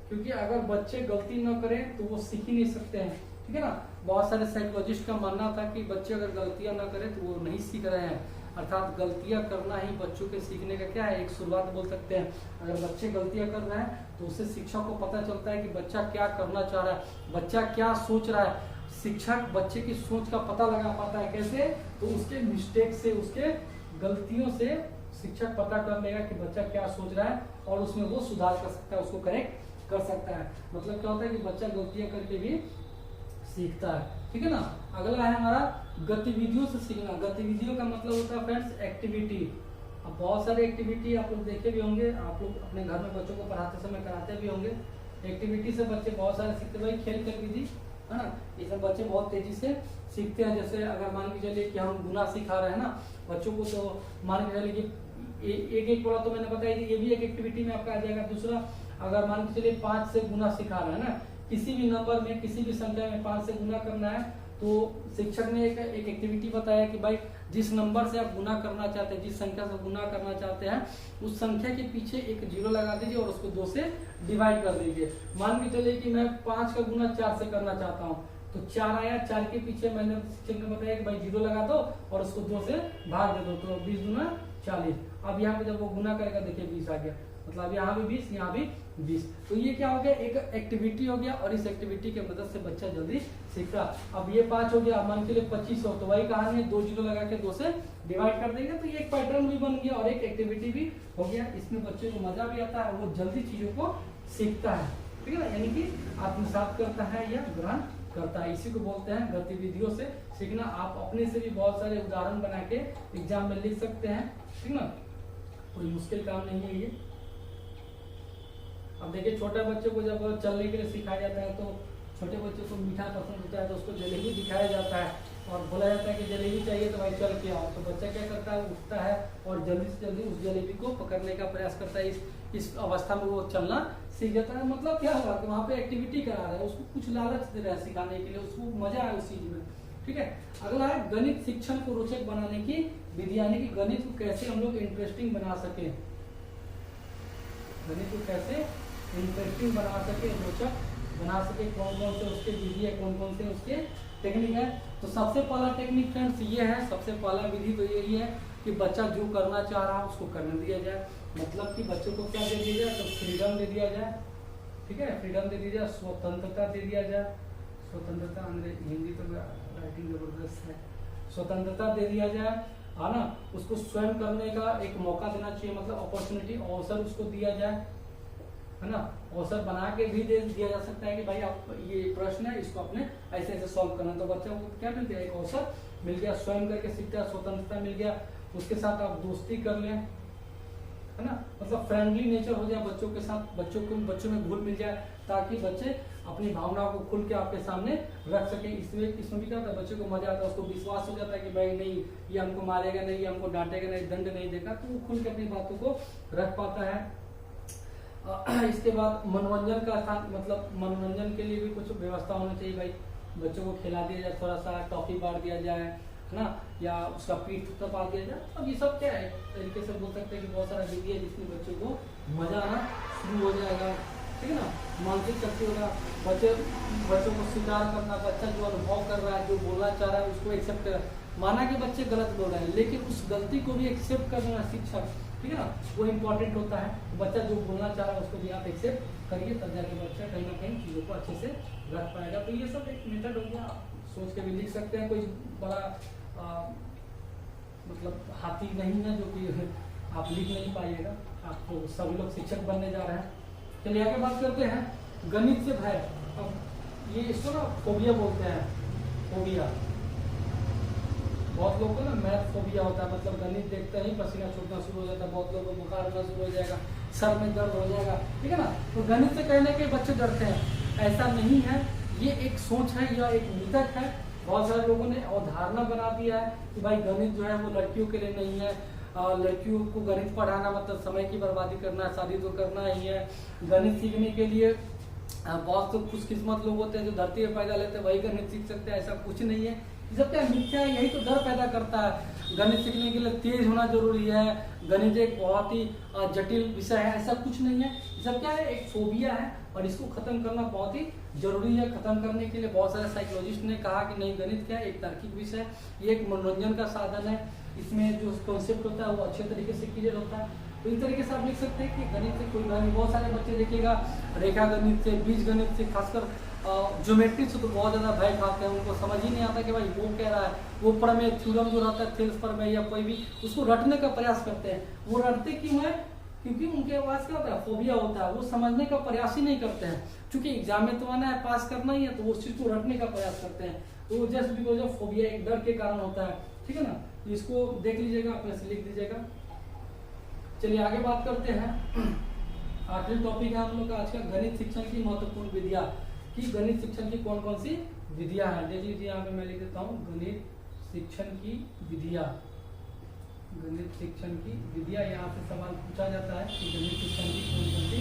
क्योंकि अगर बच्चे गलती न करें तो वो सीख ही नहीं सकते हैं। ठीक है ना, बहुत सारे साइकोलॉजिस्ट का मानना था कि बच्चे अगर गलतियां न करें तो वो नहीं सीख रहे हैं, अर्थात गलतियां करना ही बच्चों के सीखने का क्या है एक शुरुआत बोल सकते हैं। अगर बच्चे गलतियां कर रहे हैं तो उससे शिक्षक को पता चलता है कि बच्चा क्या करना चाह रहा है, बच्चा क्या सोच रहा है। शिक्षक बच्चे की सोच का पता लगा पाता है कैसे, तो उसके मिस्टेक से, उसके गलतियों से शिक्षक पता कर लेगा कि बच्चा क्या सोच रहा है और उसमें वो सुधार कर सकता है, उसको करेक्ट कर सकता है। मतलब क्या होता है कि बच्चा गलतियां करके भी सीखता है। ठीक है ना, अगला है हमारा गतिविधियों से सीखना। गतिविधियों का मतलब होता है फ्रेंड्स एक्टिविटी। अब बहुत सारे एक्टिविटी आप लोग देखे भी होंगे, आप लोग अपने घर में बच्चों को पढ़ाते समय कराते भी होंगे। एक्टिविटी से बच्चे बहुत सारे सीखते हैं, भाई खेल गतिविधि है ना, इसमें बच्चे बहुत तेजी से सीखते हैं। जैसे अगर मान के चलिए कि हम गुना सिखा रहे हैं ना बच्चों को, तो मान के चलिए कि एक वाला तो मैंने बताया ये भी एक एक्टिविटी में आपका आ जाएगा। दूसरा अगर मान के चलिए 5 से गुना सिखा रहे हैं ना, किसी भी नंबर में किसी भी संख्या में 5 से गुना करना है तो शिक्षक ने एक एक्टिविटी बताया कि भाई जिस नंबर से आप गुना करना चाहते हैं, जिस संख्या से गुना करना चाहते हैं, उस संख्या के पीछे एक जीरो लगा दीजिए और उसको 2 से डिवाइड कर दीजिए। मान के चलिए कि मैं 5 का गुना 4 से करना चाहता हूँ, तो 4 आया, 4 के पीछे मैंने शिक्षक ने बताया कि भाई जीरो लगा दो और उसको 2 से भाग दे दो, तो 20 गुना 40। अब यहाँ पे जब वो गुना करेगा देखिए 20 आ गया, मतलब यहाँ भी 20, यहाँ भी 20। तो ये क्या हो गया, एक एक्टिविटी हो गया और इस एक्टिविटी की मदद से बच्चा जल्दी सीखता। अब ये 5 हो गया, मान के लिए 25 हो, तो वही कहानी है, 2 जीरो लगा के 2 से डिवाइड कर देंगे, तो ये एक पैटर्न भी बन गया और एक एक्टिविटी भी हो गया। इसमें बच्चे को मजा भी आता है, वो जल्दी चीजों को सीखता है, ठीक है ना, यानी कि आत्मसात करता है या ग्रहण करता है। इसी को बोलते हैं गतिविधियों से सीखना। आप अपने से भी बहुत सारे उदाहरण बना के एग्जाम में लिख सकते हैं, ठीक ना, कोई मुश्किल काम नहीं है ये। अब देखिए छोटे बच्चे को जब चलने के लिए सिखाया जाता है, तो छोटे बच्चे को मीठा पसंद होता है, तो उसको जलेबी दिखाया जाता है और बोला जाता है कि जलेबी चाहिए तो भाई चल के आओ। तो बच्चा क्या करता है, उठता है और जल्दी से जल्दी उस जलेबी को पकड़ने का प्रयास करता है। इस अवस्था में वो चलना सीख जाता है। मतलब क्या हुआ कि वहाँ पे एक्टिविटी करा रहे हैं, उसको कुछ लालच दे रहे हैं सिखाने के लिए, उसको मजा आए उस चीज में, ठीक है। अगला है गणित शिक्षण को रोचक बनाने की विधि, यानी कि गणित को कैसे हम लोग इंटरेस्टिंग बना सके, गणित को कैसे इंटरेस्टिंग बना सके, रोचक बना सके, कौन कौन से उसके विधि है, कौन कौन से उसके टेक्निक है। तो सबसे पहला टेक्निक फ्रेंड्स ये है, सबसे पहला विधि तो यही है कि बच्चा जो करना चाह रहा है उसको करने दिया जाए। मतलब कि बच्चों को क्या दे दिया जाए, तो फ्रीडम दे दिया जाए, ठीक है, फ्रीडम दे दी जाए, स्वतंत्रता दे दिया जाए। स्वतंत्रता, हिंदी तो राइटिंग जबरदस्त है, स्वतंत्रता दे दिया जाए, है ना। उसको स्वयं करने का एक मौका देना चाहिए, मतलब अपॉर्चुनिटी, अवसर उसको दिया जाए, है ना। अवसर बना के भी दे दिया जा सकता है कि भाई आप ये प्रश्न है, इसको अपने ऐसे ऐसे सॉल्व करना, तो बच्चा को क्या मिल गया, एक अवसर मिल गया, स्वयं करके सीखता है, स्वतंत्रता मिल गया। उसके साथ आप दोस्ती कर लें, है ना, मतलब फ्रेंडली नेचर हो जाए बच्चों के साथ, बच्चों में घुल मिल जाए, ताकि बच्चे अपनी भावनाओं को खुल के आपके सामने रख सके। इसमें भी क्या होता है, बच्चे को मजा आता है, उसको विश्वास हो जाता है कि भाई नहीं ये हमको मारेगा नहीं, ये हमको डांटेगा नहीं, दंड नहीं देगा, तो वो खुल के अपनी बातों को रख पाता है। इसके बाद मनोरंजन का स्थान, मतलब मनोरंजन के लिए भी कुछ व्यवस्था होना चाहिए भाई। बच्चों को खिला दिया जाए, थोड़ा सा टॉफी बांट दिया जाए, है ना, या उसका पीठ तपा दिया जाए। अब ये सब क्या है, तरीके से बोल सकते हैं कि बहुत सारा विधि है जिसमें बच्चों को मजा आना शुरू हो जाएगा, ठीक है ना। मानसिक शक्ति होगा, बच्चों को स्वीकार करना, बच्चा जो अनुभव कर रहा है, जो बोलना चाह रहा है उसको एक्सेप्ट कर, माना कि बच्चे गलत बोल रहे हैं लेकिन उस गलती को भी एक्सेप्ट करना शिक्षक, ठीक है ना, वो इम्पोर्टेंट होता है। बच्चा जो बोलना चाह रहा है उसको भी आप एक्सेप्ट करिए, तब जाके बच्चा कहीं ना कहीं चीज़ों को अच्छे से रख पाएगा। तो ये सब एक मेथड हो गया, सोच के भी लिख सकते हैं, कोई बड़ा मतलब हाथी नहीं है जो कि आप लिख नहीं पाइएगा, आपको सभी लोग शिक्षक बनने जा रहे हैं। चलिए आगे बात करते हैं गणित से भय। अब ये इसको ना फोबिया बोलते हैं, फोबिया। बहुत लोगों को ना मैथ फोबिया होता है, मतलब गणित देखते ही पसीना छूटना शुरू हो जाता है, बहुत लोगों को बुखार होना शुरू हो जाएगा, सर में दर्द हो जाएगा, ठीक है ना। तो गणित से कहने के बच्चे डरते हैं, ऐसा नहीं है, ये एक सोच है या एक मिथक है। बहुत सारे लोगों ने अवधारणा बना दिया है कि भाई गणित जो है वो लड़कियों के लिए नहीं है, लड़कियों को गणित पढ़ाना मतलब समय की बर्बादी करना है, शादी तो करना ही है। गणित सीखने के लिए बहुत तो खुशकिस्मत लोग होते हैं जो धरती में पैदा लेते हैं वही गणित सीख सकते हैं, ऐसा कुछ नहीं है। ये सब क्या मिथ्या है, यही तो डर पैदा करता है। गणित सीखने के लिए तेज होना जरूरी है, गणित एक बहुत ही जटिल विषय है, ऐसा कुछ नहीं है। ये सब क्या है, एक फोबिया है और इसको खत्म करना बहुत ही जरूरी है। खत्म करने के लिए बहुत सारे साइकोलॉजिस्ट ने कहा कि नहीं, गणित क्या है, एक तार्किक विषय है, ये एक मनोरंजन का साधन है, इसमें जो कॉन्सेप्ट होता है वो अच्छे तरीके से क्लियर होता है। तो इस तरीके से आप लिख सकते हैं कि गणित से कोई नहीं। बहुत सारे बच्चे देखिएगा रेखा गणित से, बीज गणित से, खासकर ज्योमेट्री से तो बहुत ज़्यादा भय खाते हैं, उनको समझ ही नहीं आता कि भाई वो कह रहा है। वो प्रमेय थ्योरम जो रहता है, थेल्स प्रमेय या कोई भी, उसको रटने का प्रयास करते हैं। वो रटते क्यों है, क्योंकि उनके पास क्या होता है, फोबिया होता है, वो समझने का प्रयास ही नहीं करते हैं। क्योंकि एग्जाम में तो आना है, पास करना ही है, तो वो उस चीज़ को रटने का प्रयास करते हैं। तो जस्ट बिकॉज ऑफ फोबिया, एक डर के कारण होता है, ठीक है ना। तो इसको देख लीजिएगा, अपने से लिख दीजिएगा। चलिए आगे बात करते हैं। आखिरी टॉपिक है हम लोग का आज का, गणित शिक्षण की महत्वपूर्ण विधियां। कि गणित शिक्षण की कौन कौन सी विधियां हैं, देख लीजिए यहाँ पे मैं लिख देता हूँ, गणित शिक्षण की विधियां। गणित शिक्षण की विधियां, यहाँ से सवाल पूछा जाता है कि गणित शिक्षण की कौन कौन सी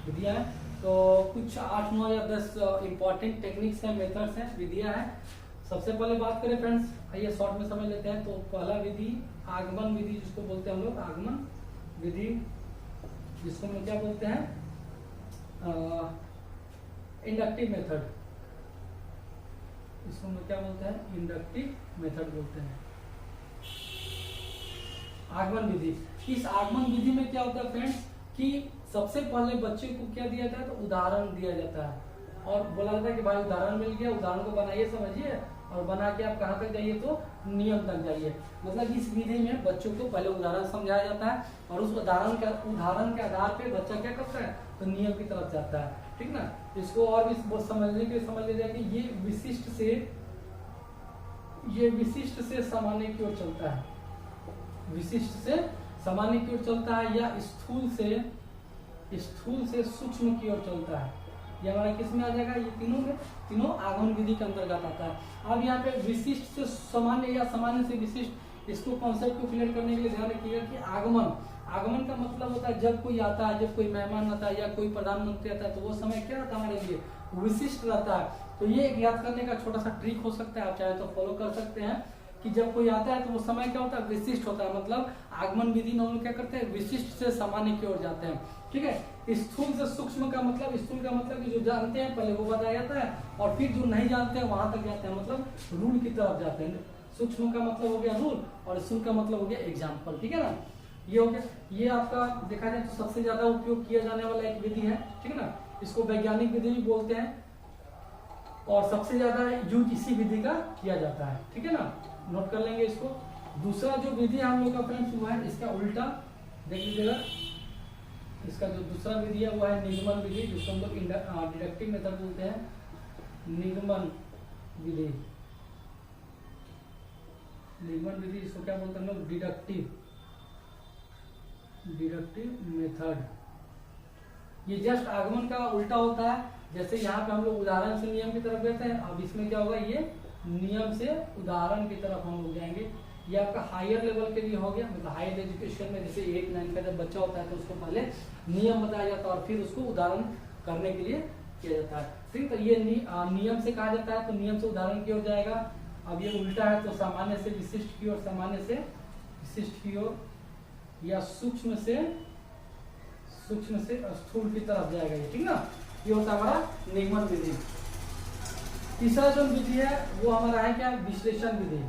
विधियां हैं। तो कुछ 8, 9 या 10 इंपॉर्टेंट टेक्निक्स हैं, मेथड्स हैं, विधियां हैं। सबसे पहले बात करें फ्रेंड्स, आइए शॉर्ट में समझ लेते हैं। तो पहला विधि आगमन विधि, जिसको बोलते हैं हम लोग आगमन विधि, जिसको हम लोग क्या बोलते हैं, इंडक्टिव मेथड। इसको हम लोग क्या बोलते हैं, इंडक्टिव मेथड बोलते हैं, आगमन विधि। इस आगमन विधि में क्या होता है फ्रेंड्स कि सबसे पहले बच्चे को क्या दिया जाता है, तो उदाहरण दिया जाता है और बोला जाता है कि भाई उदाहरण मिल गया, उदाहरण को बनाइए, समझिए और बना के आप कहाँ तक जाइए, तो नियम तक जाइए। मतलब इस विधि में बच्चों को पहले उदाहरण समझाया जाता है और उस उदाहरण के आधार पे बच्चा क्या करता है, तो नियम की तरफ जाता है, ठीक ना। इसको और भी समझने के लिए समझ लीजिए कि ये विशिष्ट से सामान्य की ओर चलता है, विशिष्ट से सामान्य की ओर चलता है, या स्थूल से सूक्ष्म की ओर चलता है। ये हमारा किस में आ जाएगा, ये तीनों आगमन विधि के अंतर्गत आता है। अब यहाँ पे विशिष्ट से सामान्य या सामान्य से विशिष्ट, इसको कॉन्सेप्ट को क्लियर करने के लिए ध्यान रखिएगा कि आगमन का मतलब होता है जब कोई आता है, जब कोई मेहमान आता है या कोई प्रधानमंत्री आता है, तो वो समय क्या रहता है हमारे लिए, विशिष्ट रहता है। तो ये एक याद करने का छोटा सा ट्रिक हो सकता है, आप चाहे तो फॉलो कर सकते हैं कि जब कोई आता है तो वो समय क्या होता है, विशिष्ट होता है। मतलब आगमन विधि में हम लोग क्या करते हैं, विशिष्ट से सामान्य की ओर जाते हैं, ठीक है। स्थूल से सूक्ष्म का मतलब, स्थूल का मतलब कि जो जानते हैं पहले वो बताया जाता है और फिर जो नहीं जानते हैं वहां तक जाते हैं, मतलब रूल की तरफ जाते हैं। सूक्ष्म का मतलब हो गया रूल और स्थूल का मतलब हो गया एग्जाम्पल, ठीक है ना। ये हो गया, ये आपका देखा जाए तो सबसे ज्यादा उपयोग किया जाने वाला एक विधि है, ठीक है ना। इसको वैज्ञानिक विधि भी बोलते हैं और सबसे ज्यादा यूज इसी विधि का किया जाता है, ठीक है ना। नोट कर लेंगे इसको। दूसरा जो विधि हम लोग का फ्रेंड्स हुआ है, इसका उल्टा देख लीजिएगा। इसका जो दूसरा विधि है वो है निगमन विधि, जिसको हम लोग डिडक्टिव मेथड बोलते हैं, निगमन विधि। निगमन विधि इसको क्या बोलते हैं हम लोग, डिडक्टिव मेथड। ये जस्ट आगमन का उल्टा होता है। जैसे यहाँ पे हम लोग उदाहरण से नियम की तरफ गए थे, अब इसमें क्या होगा, ये नियम से उदाहरण की तरफ हम लोग जाएंगे। ये आपका हायर लेवल के लिए हो गया, मतलब हायर एजुकेशन में जैसे 8-9 का जब बच्चा होता है तो उसको पहले नियम बताया जाता है और फिर उसको उदाहरण करने के लिए किया जाता है, ठीक। तो ये नियम से कहा जाता है, तो नियम से उदाहरण की ओर जाएगा। अब ये उल्टा है, तो सामान्य से विशिष्ट की ओर, सामान्य से विशिष्ट की ओर, या सूक्ष्म से स्थूल की तरफ जाएगा ये, ठीक ना। ये होता है हमारा निगमन विधि। तीसरा जो विधि है वो हमारा है क्या, विश्लेषण विधि।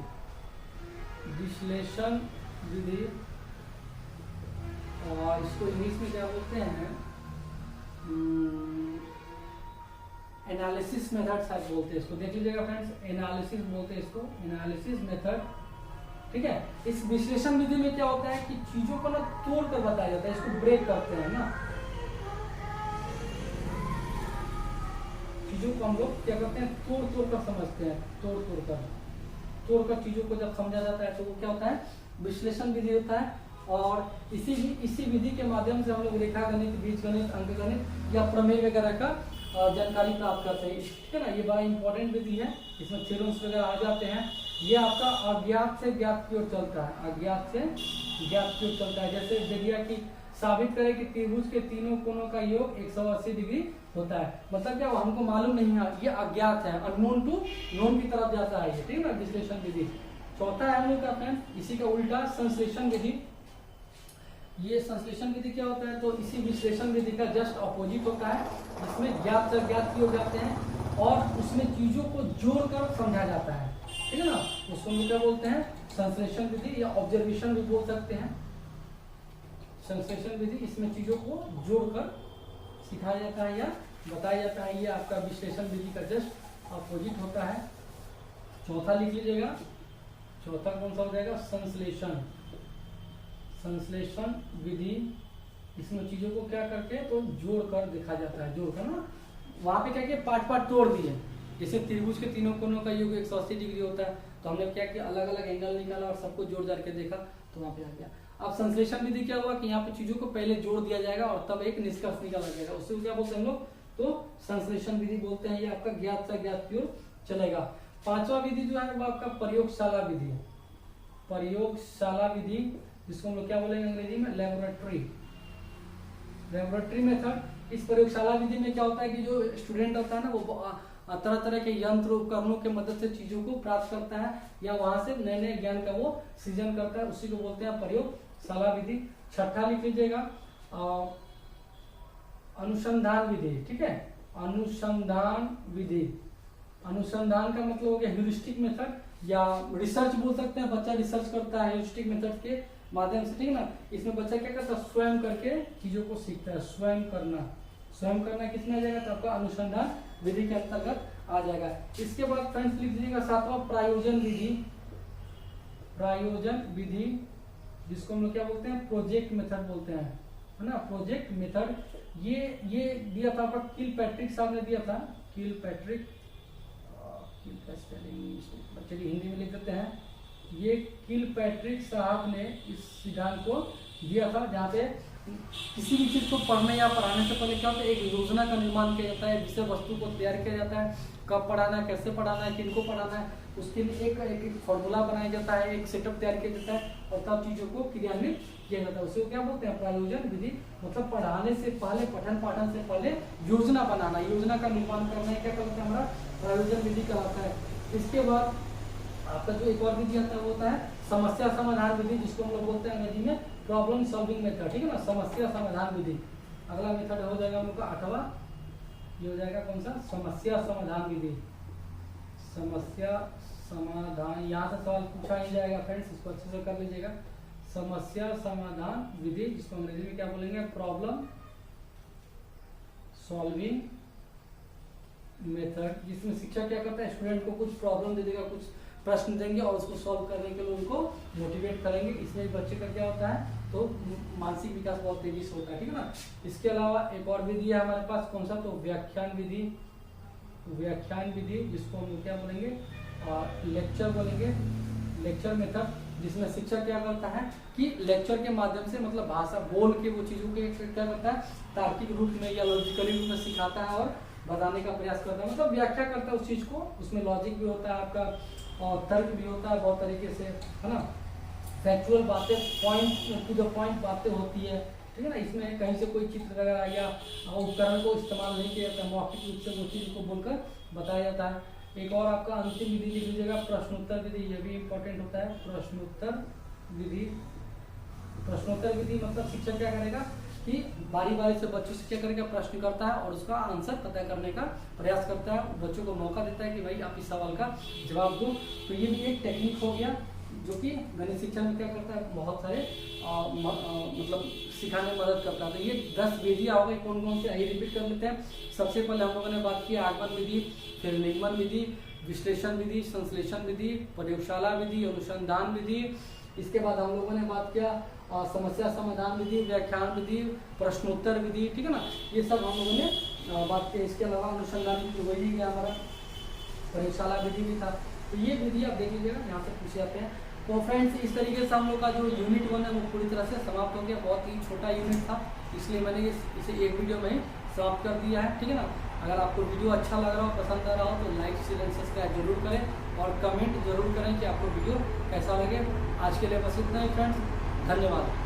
विश्लेषण विधि, और इसको इंग्लिश में क्या बोलते हैं, एनालिसिस मेथड शायद बोलते हैं इसको, देख लीजिएगा फ्रेंड्स, एनालिसिस बोलते हैं इसको, एनालिसिस मेथड, ठीक है। इस विश्लेषण विधि में क्या होता है कि चीजों को ना तोड़ कर बताया जाता है, इसको ब्रेक करते हैं ना, चीजों को हम लोग क्या करते हैं, तोड़ कर समझते हैं, तोड़ कर चीजों को जब समझा जाता है तो वो क्या होता है, विश्लेषण विधि होता है। और इसी विधि के माध्यम से हम लोग रेखा गणित, बीजगणित, अंकगणित या प्रमेय वगैरह का जानकारी प्राप्त करते हैं, ठीक है ना। ये बड़ा इंपॉर्टेंट विधि है, इसमें थ्योरम्स वगैरह आ जाते हैं। ये आपका अज्ञात से ज्ञात की ओर चलता है, अज्ञात से ज्ञात की ओर चलता है। जैसे दे दिया कि साबित करें कि त्रिभुज के तीनों कोणों का योग 180 डिग्री होता है, मतलब क्या हमको मालूम नहीं है, ये अज्ञात है, अननोन टू नोन की तरफ जाता है ये, ठीक है ना, विश्लेषण विधि। चौथा है हम लोग का फ्रेंड, इसी का उल्टा संश्लेषण विधि। ये संश्लेषण विधि क्या होता है, तो इसी विश्लेषण विधि का जस्ट अपोजिट होता है, जिसमें ज्ञात से अज्ञात की हो जाते हैं और उसमें चीजों को जोड़कर समझा जाता है, ठीक है ना। उसको हम क्या बोलते हैं, संश्लेषण विधि, या ऑब्जर्वेशन भी बोल सकते हैं। संश्लेषण विधि, इसमें चीजों को जोड़कर सिखाया जाता है या बताया जाता है, ये आपका विश्लेषण विधि का जस्ट अपोजिट होता है। चौथा लिख लीजिएगा, चौथा कौन सा हो जाएगा, संश्लेषण। संश्लेषण विधि, इसमें चीजों को क्या करके तो जोड़कर देखा जाता है, जोड़कर ना, वहां पे क्या किया, पार्ट तोड़ दिए। जैसे त्रिभुज के तीनों कोनों का योग 180 डिग्री होता है, तो हमने क्या किया, अलग अलग एंगल निकाला और सबको जोड़ जाड़ के देखा, तो वहां पे आ गया। अब संश्लेषण विधि क्या हुआ कि यहाँ पे चीजों को पहले जोड़ दिया जाएगा और तब एक निष्कर्ष निकाला जाएगा, उससे क्या बोलते हैं हम लोग, तो संश्लेषण विधि बोलते हैं। ये आपका ज्ञात से ज्ञात की ओर चलेगा। पांचवा विधि जो है वो आपका प्रयोगशाला विधि। प्रयोगशाला विधि, जिसको हम लोग क्या बोलेंगे अंग्रेजी में, लेबोरेटरी मेथड। इस प्रयोगशाला विधि में क्या होता है कि जो स्टूडेंट होता है ना, वो तरह तरह के यंत्र उपकरणों के मदद से चीजों को प्राप्त करता है या वहां से नए नए ज्ञान का वो सृजन करता है, उसी को बोलते हैं प्रयोगशाला विधि। छठा लिख लीजिएगा अनुसंधान विधि। ठीक है, अनुसंधान विधि। अनुसंधान का मतलब हो गया ह्यूरिस्टिक मेथड या रिसर्च बोल सकते हैं। बच्चा रिसर्च करता है ह्यूरिस्टिक मेथड के माध्यम से, ठीक है ना। इसमें बच्चा क्या करता है, स्वयं करके चीजों को सीखता है। स्वयं करना, स्वयं करना किसमें आ जाएगा, तो आपका अनुसंधान विधि के अंतर्गत आ जाएगा। इसके बाद फ्रेंड्स लिख दीजिएगा सातवां प्रयोजन विधि। प्रयोजन विधि जिसको हम लोग क्या बोलते हैं, प्रोजेक्ट मेथड बोलते हैं, है ना, प्रोजेक्ट मेथड। ये दिया था आपका किलपैट्रिक साहब ने दिया था। किलपैट्रिक, चलिए हिंदी में लिख देते हैं। ये किलपैट्रिक साहब ने इस सिद्धांत को दिया था, जहाँ पे किसी भी चीज को पढ़ने या पढ़ाने से पहले क्या होता है, एक योजना का निर्माण किया जाता है, विषय वस्तु को तैयार किया जाता है, कब पढ़ाना है, कैसे पढ़ाना है, किनको पढ़ाना है, उसके लिए एक फॉर्मूला बनाया जाता है, एक सेटअप तैयार किया जाता है और तब चीजों को क्रियान्वित किया जाता है। उसे क्या बोलते हैं, प्रयोजन विधि। मतलब पढ़ाने से पहले, पठन पाठन से पहले योजना बनाना, योजना का निर्माण करना, क्या कहते हैं, हमारा प्रयोजन विधि कहलाता है। इसके बाद आपका जो एक और विधि आता है वो होता है समस्या समाधान विधि, जिसको हम लोग बोलते हैं अंग्रेजी में प्रॉब्लम सॉल्विंग मेथड। ठीक है ना, समस्या समाधान विधि। अगला मेथड हो जाएगा हम लोग का आठवां, ये हो जाएगा कौन सा, समस्या समाधान विधि। समस्या समाधान, यहाँ से सवाल पूछा ही जाएगा फ्रेंड्स, इसको अच्छे से कर लीजिएगा। समस्या समाधान विधि, जिसको अंग्रेजी में क्या बोलेंगे, प्रॉब्लम सॉल्विंग मेथड। जिसमें शिक्षक क्या करता है, स्टूडेंट को कुछ प्रॉब्लम दे देगा, कुछ प्रश्न देंगे और उसको सॉल्व करने के लिए उनको मोटिवेट करेंगे। इसमें बच्चे का क्या होता है, तो मानसिक विकास बहुत तेजी से होता है। ठीक है ना। इसके अलावा एक और विधि है हमारे पास, कौन सा, तो व्याख्यान विधि। व्याख्यान विधि जिसको हम क्या बोलेंगे, लेक्चर बोलेंगे, लेक्चर मेथड, जिसमें शिक्षक क्या करता है कि लेक्चर के माध्यम से, मतलब भाषा बोल के वो चीजों के क्या करता है, तार्किक रूप में या लॉजिकली रूप में सिखाता है और बताने का प्रयास करता है, मतलब व्याख्या करता है उस चीज को। उसमें लॉजिक भी होता है आपका और तर्क भी होता है बहुत तरीके से, है ना, फैक्चुअल बातें, पॉइंट टू द पॉइंट बातें होती है। ठीक है ना। इसमें कहीं से कोई चित्र वगैरह या उपकरण को इस्तेमाल नहीं किया जाता, मौखिक रूप से वो चीज को बोलकर बताया जाता है। एक और आपका अंतिम विधि लिख लीजिएगा, प्रश्नोत्तर विधि। ये भी इंपॉर्टेंट होता है, प्रश्नोत्तर विधि। प्रश्नोत्तर विधि मतलब शिक्षक क्या करेगा कि बारी बारी से बच्चों से क्या करेगा, प्रश्न करता है और उसका आंसर पता करने का प्रयास करता है, बच्चों को मौका देता है कि भाई आप इस सवाल का जवाब दो। तो ये भी एक टेक्निक हो गया जो कि गणित शिक्षा में क्या करता है, बहुत सारे मतलब सिखाने में मदद करता है। तो ये 10 विधियां हो गई, कौन कौन से, आइए रिपीट कर लेते हैं। सबसे पहले हम लोगों ने बात की आगमन विधि, फिर निगमन विधि, विश्लेषण विधि, संश्लेषण विधि, प्रयोगशाला विधि, अनुसंधान विधि। इसके बाद हम लोगों ने बात किया समस्या समाधान विधि, व्याख्यान विधि, प्रश्नोत्तर विधि। ठीक है ना, ये सब हम लोगों ने बात की। इसके अलावा अनुसंधान विधि वही गया हमारा, प्रयोगशाला विधि भी था। तो ये विधि आप देख लीजिएगा, यहाँ से पूछे जाते हैं। तो फ्रेंड्स इस तरीके से हम लोग का जो यूनिट 1 है वो पूरी तरह से समाप्त हो गया। बहुत ही छोटा यूनिट था, इसलिए मैंने इसे एक वीडियो में ही समाप्त कर दिया है। ठीक है ना। अगर आपको वीडियो अच्छा लग रहा हो, पसंद आ रहा हो, तो लाइक शेयर एंड सब्सक्राइब जरूर करें और कमेंट जरूर करें कि आपको वीडियो कैसा लगे। आज के लिए बस इतना ही फ्रेंड्स, धन्यवाद।